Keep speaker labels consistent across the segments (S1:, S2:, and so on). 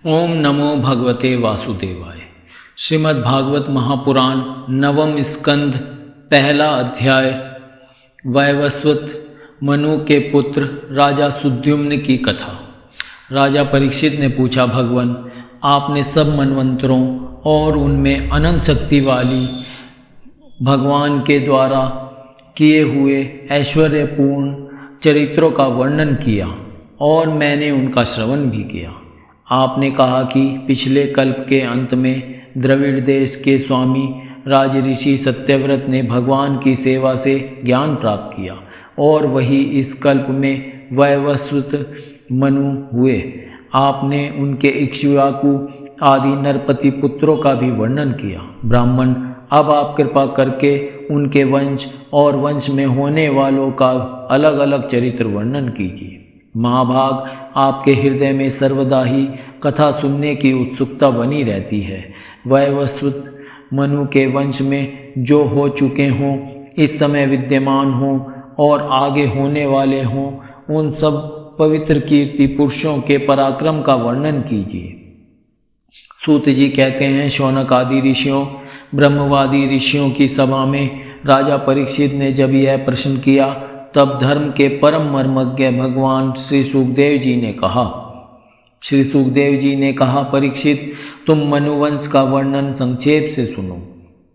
S1: ओम नमो भगवते वासुदेवाय। श्रीमद् भागवत महापुराण नवम स्कंध पहला अध्याय। वैवस्वत मनु के पुत्र राजा सुद्युम्न की कथा। राजा परीक्षित ने पूछा, भगवान आपने सब मनवंतरों और उनमें अनंत शक्ति वाली भगवान के द्वारा किए हुए ऐश्वर्यपूर्ण चरित्रों का वर्णन किया और मैंने उनका श्रवण भी किया। आपने कहा कि पिछले कल्प के अंत में द्रविड़ देश के स्वामी राज ऋषि सत्यव्रत ने भगवान की सेवा से ज्ञान प्राप्त किया और वही इस कल्प में वैवस्वत मनु हुए। आपने उनके इक्ष्वाकु आदि नरपति पुत्रों का भी वर्णन किया। ब्राह्मण, अब आप कृपा करके उनके वंश और वंश में होने वालों का अलग अलग चरित्र वर्णन कीजिए। महाभाग, आपके हृदय में सर्वदा ही कथा सुनने की उत्सुकता बनी रहती है। वैवस्वत मनु के वंश में जो हो चुके हों, इस समय विद्यमान हों और आगे होने वाले हों, उन सब पवित्र कीर्ति पुरुषों के पराक्रम का वर्णन कीजिए। सूत जी कहते हैं, शौनक आदि ऋषियों, ब्रह्मवादी ऋषियों की सभा में राजा परीक्षित ने जब यह प्रश्न किया, तब धर्म के परम मर्मज्ञ भगवान श्री सुखदेव जी ने कहा, परीक्षित तुम मनुवंश का वर्णन संक्षेप से सुनो।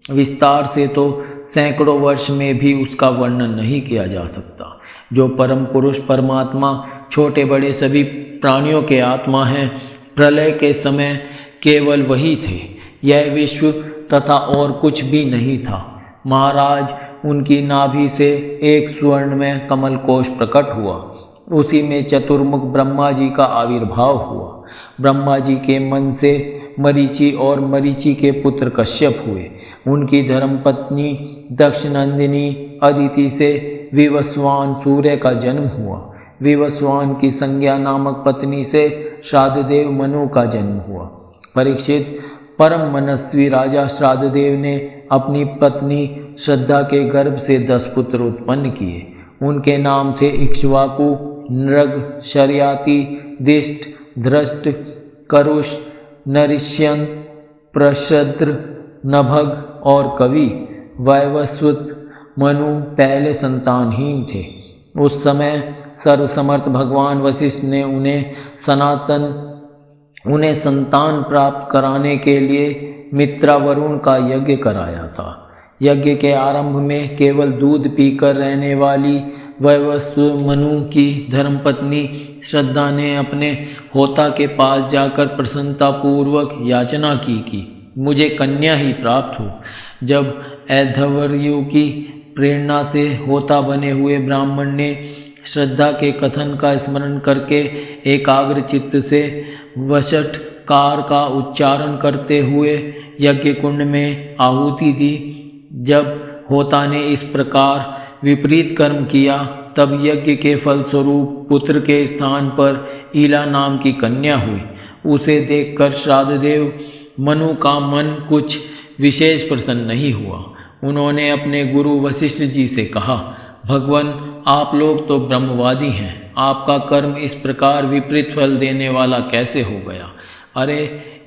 S1: विस्तार से तो सैकड़ों वर्ष में भी उसका वर्णन नहीं किया जा सकता। जो परम पुरुष परमात्मा छोटे बड़े सभी प्राणियों के आत्मा हैं, प्रलय के समय केवल वही थे। यह विश्व तथा और कुछ भी नहीं था। महाराज, उनकी नाभि से एक स्वर्ण में कमल कोश प्रकट हुआ। उसी में चतुर्मुख ब्रह्मा जी का आविर्भाव हुआ। ब्रह्मा जी के मन से मरीचि और मरीचि के पुत्र कश्यप हुए। उनकी धर्मपत्नी दक्षनंदिनी अदिति से विवस्वान सूर्य का जन्म हुआ। विवस्वान की संज्ञा नामक पत्नी से श्राद्धदेव मनु का जन्म हुआ। परीक्षित, परम मनस्वी राजा श्राद्धदेव ने अपनी पत्नी श्रद्धा के गर्भ से 10 पुत्र उत्पन्न किए। उनके नाम थे इक्ष्वाकु, नृग, शर्याति, दिष्ट, धृष्ट, करुष, नरिष्यन, प्रशद्र, नभग और कवि। वैवस्वत मनु पहले संतानहीन थे। उस समय सर्वसमर्थ भगवान वशिष्ठ ने उन्हें संतान प्राप्त कराने के लिए मित्रा वरुण का यज्ञ कराया था। यज्ञ के आरंभ में केवल दूध पीकर रहने वाली वैवस्वत मनु की धर्मपत्नी श्रद्धा ने अपने होता के पास जाकर प्रसन्नतापूर्वक याचना की कि मुझे कन्या ही प्राप्त हो। जब ऐधवर्यु की प्रेरणा से होता बने हुए ब्राह्मण ने श्रद्धा के कथन का स्मरण करके एकाग्र चित्त से वषट्कार का उच्चारण करते हुए यज्ञ कुंड में आहुति दी। जब होता ने इस प्रकार विपरीत कर्म किया, तब यज्ञ के फलस्वरूप पुत्र के स्थान पर ईला नाम की कन्या हुई। उसे देखकर श्राद्धदेव मनु का मन कुछ विशेष प्रसन्न नहीं हुआ। उन्होंने अपने गुरु वशिष्ठ जी से कहा, भगवान आप लोग तो ब्रह्मवादी हैं, आपका कर्म इस प्रकार विपरीत फल देने वाला कैसे हो गया? अरे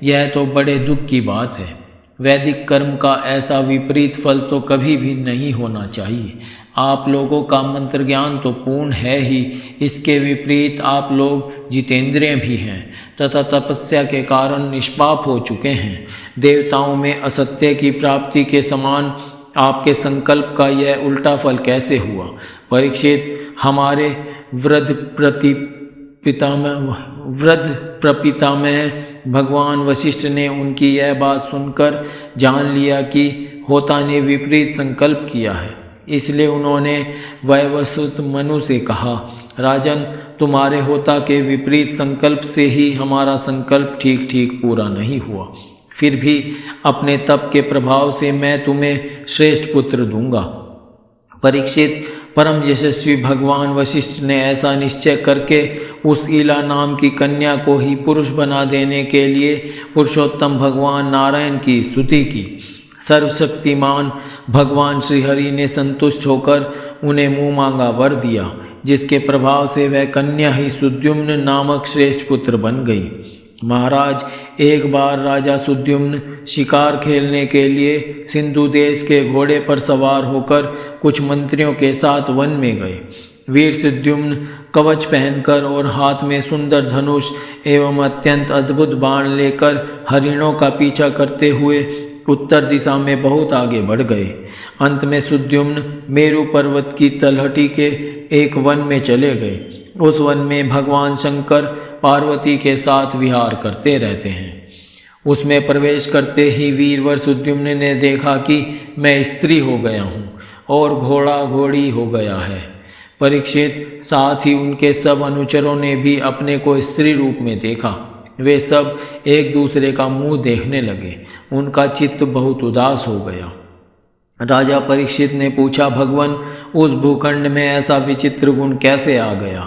S1: यह तो बड़े दुख की बात है। वैदिक कर्म का ऐसा विपरीत फल तो कभी भी नहीं होना चाहिए। आप लोगों का मंत्र ज्ञान तो पूर्ण है ही, इसके विपरीत आप लोग जितेंद्रिय भी हैं तथा तपस्या के कारण निष्पाप हो चुके हैं। देवताओं में असत्य की प्राप्ति के समान आपके संकल्प का यह उल्टा फल कैसे हुआ? परीक्षित, हमारे वृद्ध प्रपितामह भगवान वशिष्ठ ने उनकी यह बात सुनकर जान लिया कि होता ने विपरीत संकल्प किया है। इसलिए उन्होंने वैवस्वत मनु से कहा, राजन, तुम्हारे होता के विपरीत संकल्प से ही हमारा संकल्प ठीक ठीक पूरा नहीं हुआ। फिर भी अपने तप के प्रभाव से मैं तुम्हें श्रेष्ठ पुत्र दूंगा। परीक्षित, परम यशस्वी भगवान वशिष्ठ ने ऐसा निश्चय करके उस ईला नाम की कन्या को ही पुरुष बना देने के लिए पुरुषोत्तम भगवान नारायण की स्तुति की। सर्वशक्तिमान भगवान श्रीहरि ने संतुष्ट होकर उन्हें मुँह मांगा वर दिया, जिसके प्रभाव से वह कन्या ही सुद्युम्न नामक श्रेष्ठ पुत्र बन गई। महाराज, एक बार राजा सुद्युम्न शिकार खेलने के लिए सिंधु देश के घोड़े पर सवार होकर कुछ मंत्रियों के साथ वन में गए। वीर सुद्युम्न कवच पहनकर और हाथ में सुंदर धनुष एवं अत्यंत अद्भुत बाण लेकर हरिणों का पीछा करते हुए उत्तर दिशा में बहुत आगे बढ़ गए। अंत में सुद्युम्न मेरु पर्वत की तलहटी के एक वन में चले गए। उस वन में भगवान शंकर पार्वती के साथ विहार करते रहते हैं। उसमें प्रवेश करते ही वीरवर सुद्युम्न ने देखा कि मैं स्त्री हो गया हूँ और घोड़ा घोड़ी हो गया है। परीक्षित, साथ ही उनके सब अनुचरों ने भी अपने को स्त्री रूप में देखा। वे सब एक दूसरे का मुंह देखने लगे। उनका चित्त बहुत उदास हो गया। राजा परीक्षित ने पूछा, भगवान, उस भूखंड में ऐसा विचित्र गुण कैसे आ गया?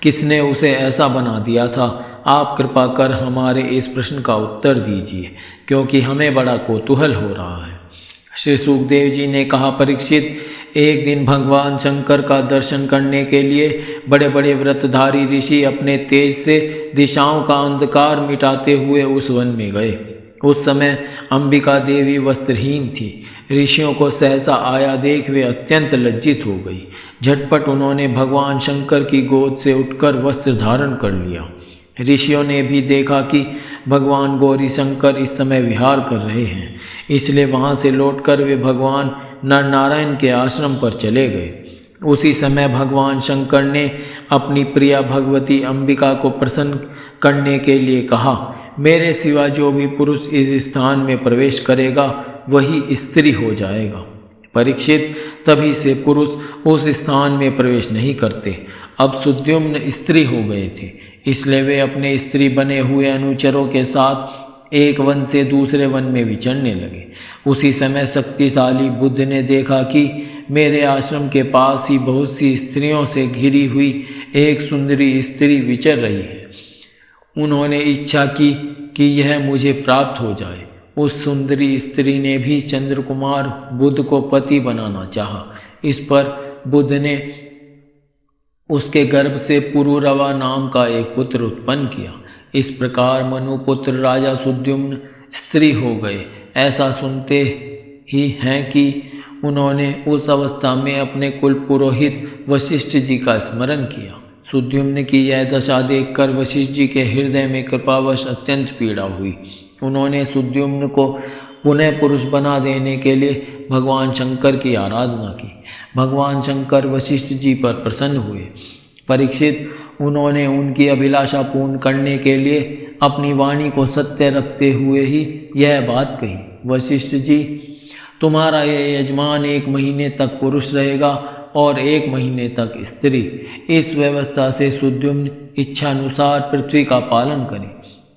S1: किसने उसे ऐसा बना दिया था? आप कृपा कर हमारे इस प्रश्न का उत्तर दीजिए, क्योंकि हमें बड़ा कौतूहल हो रहा है। श्री सुखदेव जी ने कहा, परीक्षित, एक दिन भगवान शंकर का दर्शन करने के लिए बड़े बड़े व्रतधारी ऋषि अपने तेज से दिशाओं का अंधकार मिटाते हुए उस वन में गए। उस समय अंबिका देवी वस्त्रहीन थी। ऋषियों को सहसा आया देख वे अत्यंत लज्जित हो गई। झटपट उन्होंने भगवान शंकर की गोद से उठकर वस्त्र धारण कर लिया। ऋषियों ने भी देखा कि भगवान गौरी शंकर इस समय विहार कर रहे हैं, इसलिए वहाँ से लौटकर वे भगवान नर नारायण के आश्रम पर चले गए। उसी समय भगवान शंकर ने अपनी प्रिया भगवती अंबिका को प्रसन्न करने के लिए कहा, मेरे सिवा जो भी पुरुष इस स्थान में प्रवेश करेगा वही स्त्री हो जाएगा। परीक्षित, तभी से पुरुष उस स्थान में प्रवेश नहीं करते। अब सुद्युम्न स्त्री हो गए थे, इसलिए वे अपने स्त्री बने हुए अनुचरों के साथ एक वन से दूसरे वन में विचरने लगे। उसी समय शक्तिशाली बुद्ध ने देखा कि मेरे आश्रम के पास ही बहुत सी स्त्रियों से घिरी हुई एक सुंदरी स्त्री विचर रही है। उन्होंने इच्छा की कि यह मुझे प्राप्त हो जाए। उस सुंदरी स्त्री ने भी चंद्रकुमार बुद्ध को पति बनाना चाहा। इस पर बुद्ध ने उसके गर्भ से पुरुरवा नाम का एक पुत्र उत्पन्न किया। इस प्रकार मनुपुत्र राजा सुद्युम्न स्त्री हो गए। ऐसा सुनते ही हैं कि उन्होंने उस अवस्था में अपने कुल पुरोहित वशिष्ठ जी का स्मरण किया। सुद्युम्न की यह दशा देखकर वशिष्ठ जी के हृदय में कृपावश अत्यंत पीड़ा हुई। उन्होंने सुद्युम्न को पुनः पुरुष बना देने के लिए भगवान शंकर की आराधना की। भगवान शंकर वशिष्ठ जी पर प्रसन्न हुए। परीक्षित, उन्होंने उनकी अभिलाषा पूर्ण करने के लिए अपनी वाणी को सत्य रखते हुए ही यह बात कही, वशिष्ठ जी, तुम्हारा यह यजमान 1 महीने तक पुरुष रहेगा और 1 महीने तक स्त्री। इस व्यवस्था से सुद्युम्न इच्छानुसार पृथ्वी का पालन करें।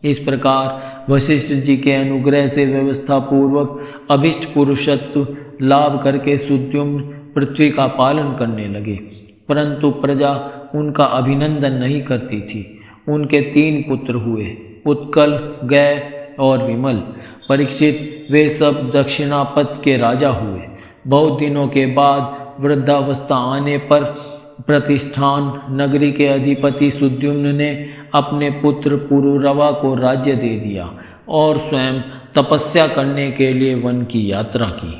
S1: इस प्रकार वशिष्ठ जी के अनुग्रह से व्यवस्था पूर्वक अभिष्ट पुरुषत्व लाभ करके सुद्युम्न पृथ्वी का पालन करने लगे, परंतु प्रजा उनका अभिनंदन नहीं करती थी। उनके 3 पुत्र हुए, उत्कल, गय और विमल। परीक्षित, वे सब दक्षिणापथ के राजा हुए। बहुत दिनों के बाद वृद्धावस्था आने पर प्रतिष्ठान नगरी के अधिपति सुद्युम्न ने अपने पुत्र पुरुरवा को राज्य दे दिया और स्वयं तपस्या करने के लिए वन की यात्रा की।